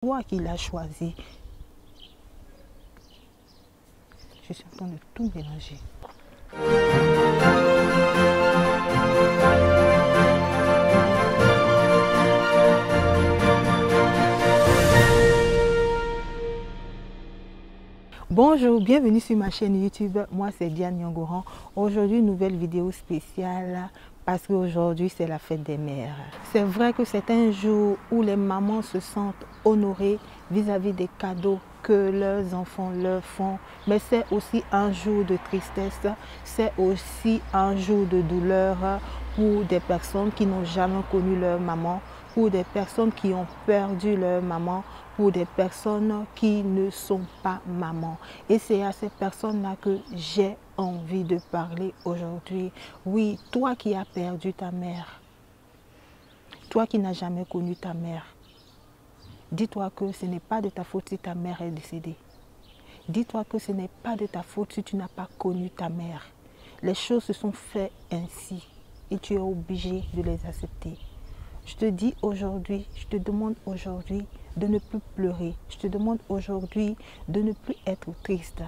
toi qui l'as choisi. Je suis en train de tout mélanger. Bonjour, bienvenue sur ma chaîne YouTube. Moi c'est Diane Nyongoran. Aujourd'hui, nouvelle vidéo spéciale parce qu'aujourd'hui c'est la fête des mères. C'est vrai que c'est un jour où les mamans se sentent honorées vis-à-vis des cadeaux que leurs enfants leur font, mais c'est aussi un jour de tristesse, c'est aussi un jour de douleur pour des personnes qui n'ont jamais connu leur maman, pour des personnes qui ont perdu leur maman, pour des personnes qui ne sont pas mamans. Et c'est à ces personnes-là que j'ai envie de parler aujourd'hui. Oui, toi qui as perdu ta mère, toi qui n'as jamais connu ta mère, dis-toi que ce n'est pas de ta faute si ta mère est décédée. Dis-toi que ce n'est pas de ta faute si tu n'as pas connu ta mère. Les choses se sont faites ainsi et tu es obligé de les accepter. Je te dis aujourd'hui, je te demande aujourd'hui de ne plus pleurer. Je te demande aujourd'hui de ne plus être triste.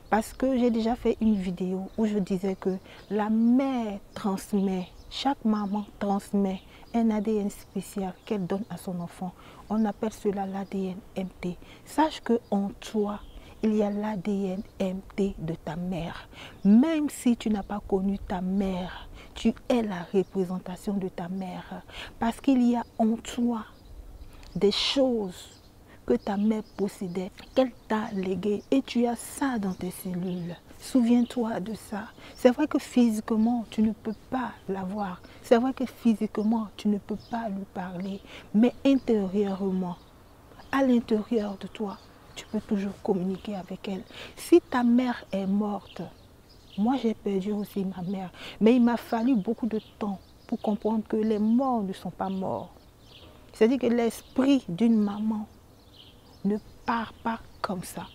Parce que j'ai déjà fait une vidéo où je disais que la mère transmet, chaque maman transmet un ADN spécial qu'elle donne à son enfant. On appelle cela l'ADN MT. Sache qu'en toi, il y a l'ADN MT de ta mère. Même si tu n'as pas connu ta mère, tu es la représentation de ta mère. Parce qu'il y a en toi des choses que ta mère possédait, qu'elle t'a léguées, et tu as ça dans tes cellules. Souviens-toi de ça. C'est vrai que physiquement, tu ne peux pas l'avoir. C'est vrai que physiquement, tu ne peux pas lui parler. Mais intérieurement, à l'intérieur de toi, tu peux toujours communiquer avec elle. Si ta mère est morte, moi j'ai perdu aussi ma mère, mais il m'a fallu beaucoup de temps pour comprendre que les morts ne sont pas morts. C'est-à-dire que l'esprit d'une maman ne part pas comme ça.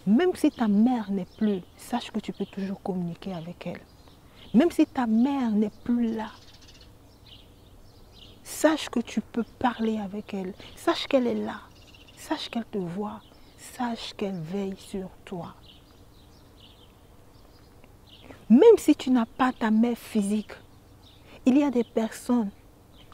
Même si ta mère n'est plus, sache que tu peux toujours communiquer avec elle. Même si ta mère n'est plus là, sache que tu peux parler avec elle. Sache qu'elle est là. Sache qu'elle te voit. Sache qu'elle veille sur toi. Même si tu n'as pas ta mère physique, il y a des personnes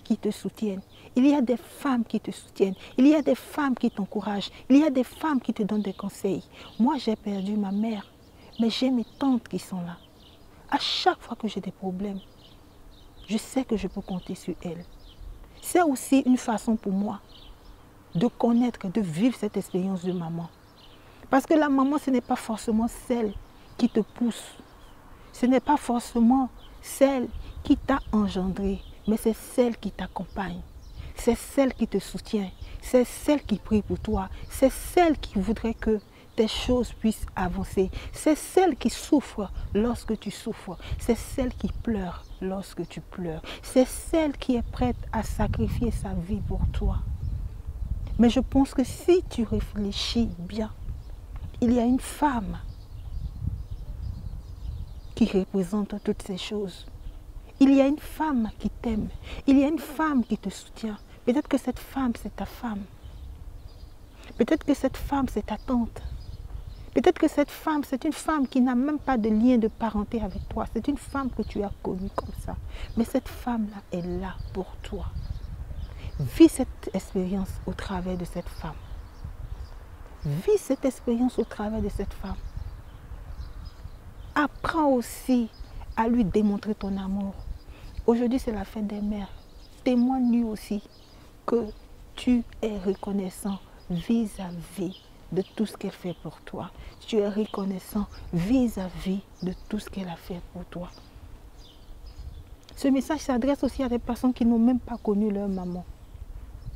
qui te soutiennent. Il y a des femmes qui te soutiennent. Il y a des femmes qui t'encouragent. Il y a des femmes qui te donnent des conseils. Moi, j'ai perdu ma mère, mais j'ai mes tantes qui sont là. À chaque fois que j'ai des problèmes, je sais que je peux compter sur elles. C'est aussi une façon pour moi de connaître, de vivre cette expérience de maman. Parce que la maman, ce n'est pas forcément celle qui te pousse. Ce n'est pas forcément celle qui t'a engendré, mais c'est celle qui t'accompagne. C'est celle qui te soutient. C'est celle qui prie pour toi. C'est celle qui voudrait que tes choses puissent avancer. C'est celle qui souffre lorsque tu souffres. C'est celle qui pleure lorsque tu pleures. C'est celle qui est prête à sacrifier sa vie pour toi. Mais je pense que si tu réfléchis bien, il y a une femme qui représente toutes ces choses. Il y a une femme qui t'aime. Il y a une femme qui te soutient. Peut-être que cette femme, c'est ta femme. Peut-être que cette femme, c'est ta tante. Peut-être que cette femme, c'est une femme qui n'a même pas de lien de parenté avec toi. C'est une femme que tu as connue comme ça. Mais cette femme-là est là pour toi. Vis cette expérience au travers de cette femme. Vis cette expérience au travers de cette femme. Apprends aussi à lui démontrer ton amour. Aujourd'hui, c'est la fête des mères. Témoigne-lui aussi que tu es reconnaissant vis-à-vis de tout ce qu'elle fait pour toi. Tu es reconnaissant vis-à-vis de tout ce qu'elle a fait pour toi. Ce message s'adresse aussi à des personnes qui n'ont même pas connu leur maman.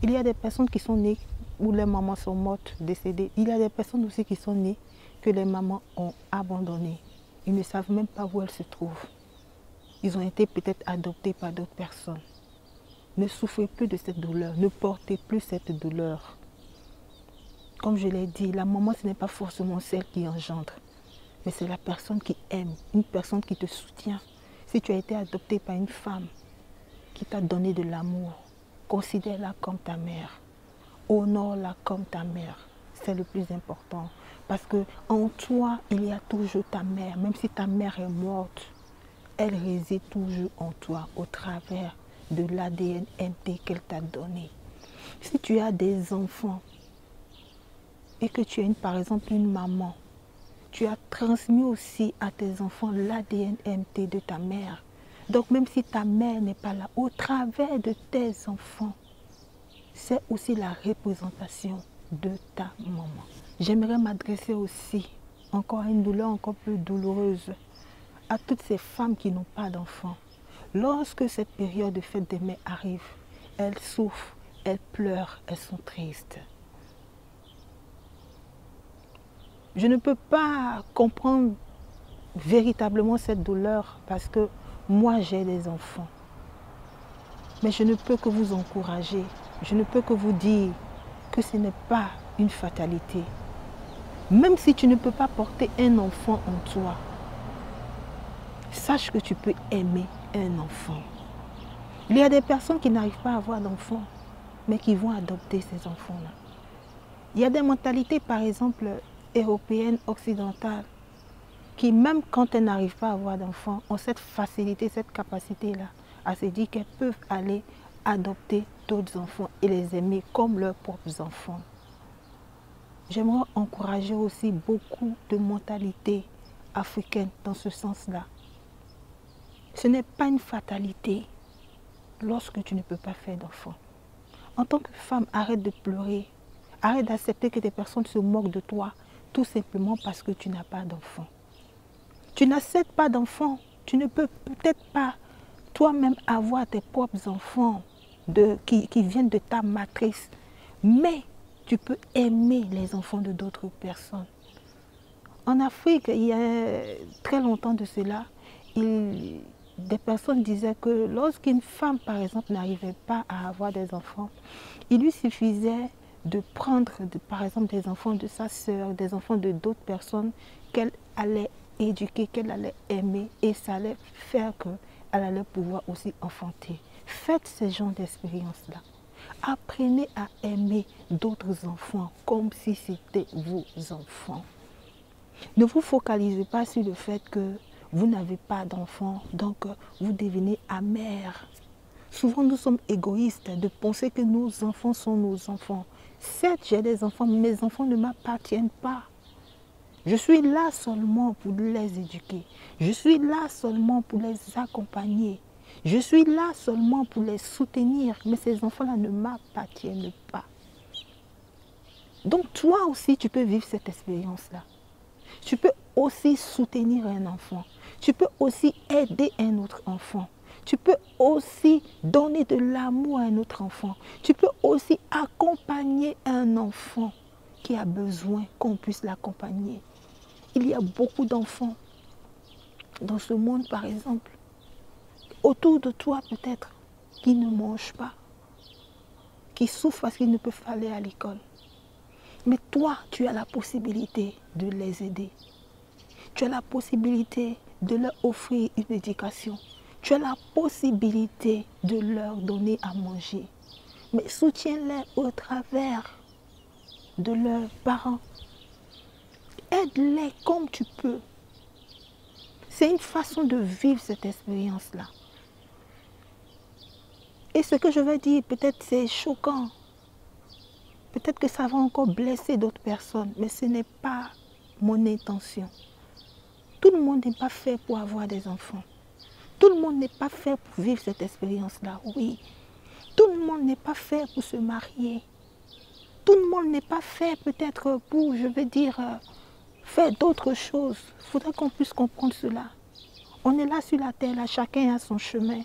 Il y a des personnes qui sont nées où leurs mamans sont mortes, décédées. Il y a des personnes aussi qui sont nées que les mamans ont abandonnées. Ils ne savent même pas où elles se trouvent. Ils ont été peut-être adoptés par d'autres personnes. Ne souffrez plus de cette douleur. Ne portez plus cette douleur. Comme je l'ai dit, la maman, ce n'est pas forcément celle qui engendre. Mais c'est la personne qui aime, une personne qui te soutient. Si tu as été adopté par une femme qui t'a donné de l'amour, considère-la comme ta mère. honore-la comme ta mère. C'est le plus important. Parce que en toi, il y a toujours ta mère. Même si ta mère est morte, elle réside toujours en toi au travers de l'ADN MT qu'elle t'a donné. Si tu as des enfants et que tu es par exemple une maman, tu as transmis aussi à tes enfants l'ADN MT de ta mère. Donc même si ta mère n'est pas là, au travers de tes enfants, c'est aussi la représentation de ta maman. J'aimerais m'adresser aussi, encore à une douleur encore plus douloureuse, à toutes ces femmes qui n'ont pas d'enfants. Lorsque cette période de fête des mères arrive, elles souffrent, elles pleurent, elles sont tristes. Je ne peux pas comprendre véritablement cette douleur parce que moi j'ai des enfants. Mais je ne peux que vous encourager, je ne peux que vous dire que ce n'est pas une fatalité. Même si tu ne peux pas porter un enfant en toi, sache que tu peux aimer un enfant. Il y a des personnes qui n'arrivent pas à avoir d'enfants, mais qui vont adopter ces enfants-là. Il y a des mentalités, par exemple, européennes, occidentales, qui même quand elles n'arrivent pas à avoir d'enfants, ont cette facilité, cette capacité-là, à se dire qu'elles peuvent aller adopter d'autres enfants et les aimer comme leurs propres enfants. J'aimerais encourager aussi beaucoup de mentalités africaines dans ce sens-là. Ce n'est pas une fatalité lorsque tu ne peux pas faire d'enfants. En tant que femme, arrête de pleurer. Arrête d'accepter que des personnes se moquent de toi tout simplement parce que tu n'as pas d'enfants. Tu n'acceptes pas d'enfants. Tu ne peux peut-être pas toi-même avoir tes propres enfants qui viennent de ta matrice. Mais tu peux aimer les enfants de d'autres personnes. En Afrique, il y a très longtemps de cela, des personnes disaient que lorsqu'une femme, par exemple, n'arrivait pas à avoir des enfants, il lui suffisait de prendre, par exemple, des enfants de sa sœur, des enfants de d'autres personnes qu'elle allait éduquer, qu'elle allait aimer, et ça allait faire qu'elle allait pouvoir aussi enfanter. Faites ce genre d'expérience-là. Apprenez à aimer d'autres enfants comme si c'était vos enfants. Ne vous focalisez pas sur le fait que vous n'avez pas d'enfants, donc vous devenez amer. Souvent, nous sommes égoïstes de penser que nos enfants sont nos enfants. Certes, j'ai des enfants, mais mes enfants ne m'appartiennent pas. Je suis là seulement pour les éduquer. Je suis là seulement pour les accompagner. Je suis là seulement pour les soutenir, mais ces enfants-là ne m'appartiennent pas. Donc toi aussi, tu peux vivre cette expérience-là. Tu peux aussi soutenir un enfant. Tu peux aussi aider un autre enfant. Tu peux aussi donner de l'amour à un autre enfant. Tu peux aussi accompagner un enfant qui a besoin qu'on puisse l'accompagner. Il y a beaucoup d'enfants dans ce monde, par exemple, autour de toi peut-être, qui ne mangent pas, qui souffrent parce qu'ils ne peuvent pas aller à l'école. Mais toi, tu as la possibilité de les aider. Tu as la possibilité de leur offrir une éducation. Tu as la possibilité de leur donner à manger. Mais soutiens-les au travers de leurs parents. Aide-les comme tu peux. C'est une façon de vivre cette expérience-là. Et ce que je vais dire, peut-être c'est choquant. Peut-être que ça va encore blesser d'autres personnes, mais ce n'est pas mon intention. Tout le monde n'est pas fait pour avoir des enfants. Tout le monde n'est pas fait pour vivre cette expérience-là, oui. Tout le monde n'est pas fait pour se marier. Tout le monde n'est pas fait peut-être pour, je veux dire, faire d'autres choses. Il faudrait qu'on puisse comprendre cela. On est là sur la terre, là, chacun a son chemin.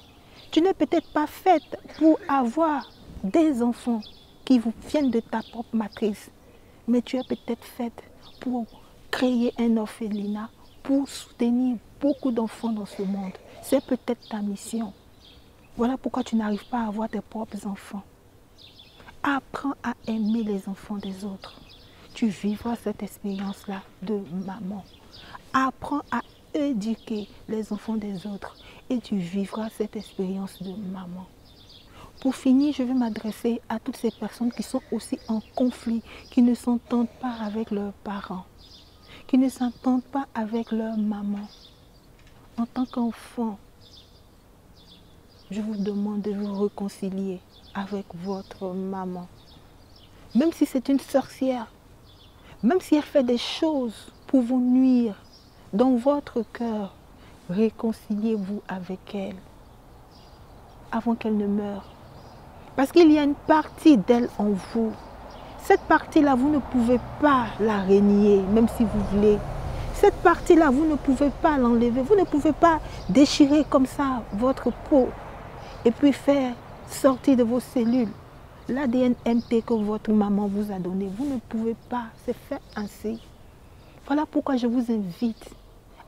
Tu n'es peut-être pas faite pour avoir des enfants qui vous viennent de ta propre matrice. Mais tu es peut-être faite pour créer un orphelinat, pour soutenir beaucoup d'enfants dans ce monde. C'est peut-être ta mission. Voilà pourquoi tu n'arrives pas à avoir tes propres enfants. Apprends à aimer les enfants des autres. Tu vivras cette expérience-là de maman. Apprends à éduquer les enfants des autres et tu vivras cette expérience de maman. Pour finir, je vais m'adresser à toutes ces personnes qui sont aussi en conflit, qui ne s'entendent pas avec leurs parents, qui ne s'entendent pas avec leur maman. En tant qu'enfant, je vous demande de vous réconcilier avec votre maman. Même si c'est une sorcière, même si elle fait des choses pour vous nuire, dans votre cœur, réconciliez-vous avec elle avant qu'elle ne meure. Parce qu'il y a une partie d'elle en vous. Cette partie-là, vous ne pouvez pas la renier, même si vous voulez. Cette partie-là, vous ne pouvez pas l'enlever. Vous ne pouvez pas déchirer comme ça votre peau et puis faire sortir de vos cellules l'ADN MT que votre maman vous a donné. Vous ne pouvez pas, c'est fait ainsi. Voilà pourquoi je vous invite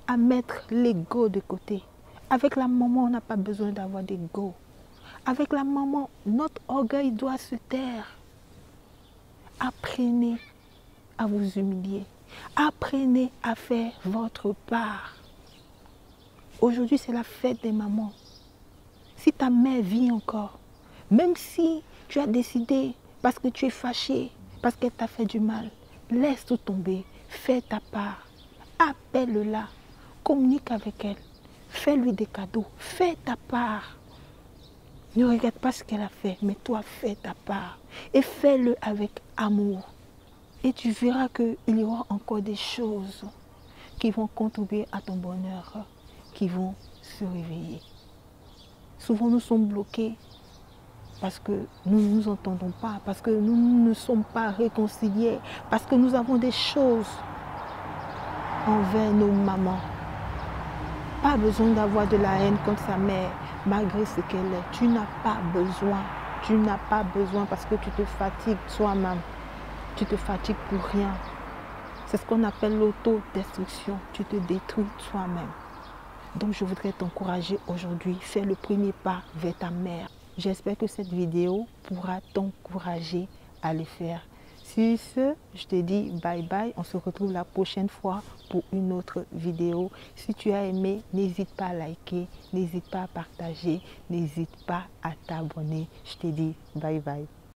à mettre l'ego de côté. Avec la maman, on n'a pas besoin d'avoir d'ego. Avec la maman, notre orgueil doit se taire. Apprenez à vous humilier. Apprenez à faire votre part. Aujourd'hui, c'est la fête des mamans. Si ta mère vit encore, même si tu as décidé, parce que tu es fâché, parce qu'elle t'a fait du mal, laisse tout tomber, fais ta part. Appelle-la, communique avec elle, fais-lui des cadeaux, fais ta part. Ne regarde pas ce qu'elle a fait, mais toi, fais ta part. Et fais-le avec amour. Et tu verras qu'il y aura encore des choses qui vont contribuer à ton bonheur, qui vont se réveiller. Souvent, nous sommes bloqués parce que nous ne nous entendons pas, parce que nous ne sommes pas réconciliés, parce que nous avons des choses envers nos mamans. Pas besoin d'avoir de la haine contre sa mère, malgré ce qu'elle est. Tu n'as pas besoin. Tu n'as pas besoin parce que tu te fatigues toi-même. Tu te fatigues pour rien. C'est ce qu'on appelle l'autodestruction. Tu te détruis toi-même. Donc je voudrais t'encourager aujourd'hui. Fais le premier pas vers ta mère. J'espère que cette vidéo pourra t'encourager à le faire. Sur ce, je te dis bye bye. On se retrouve la prochaine fois pour une autre vidéo. Si tu as aimé, n'hésite pas à liker, n'hésite pas à partager, n'hésite pas à t'abonner. Je te dis bye bye.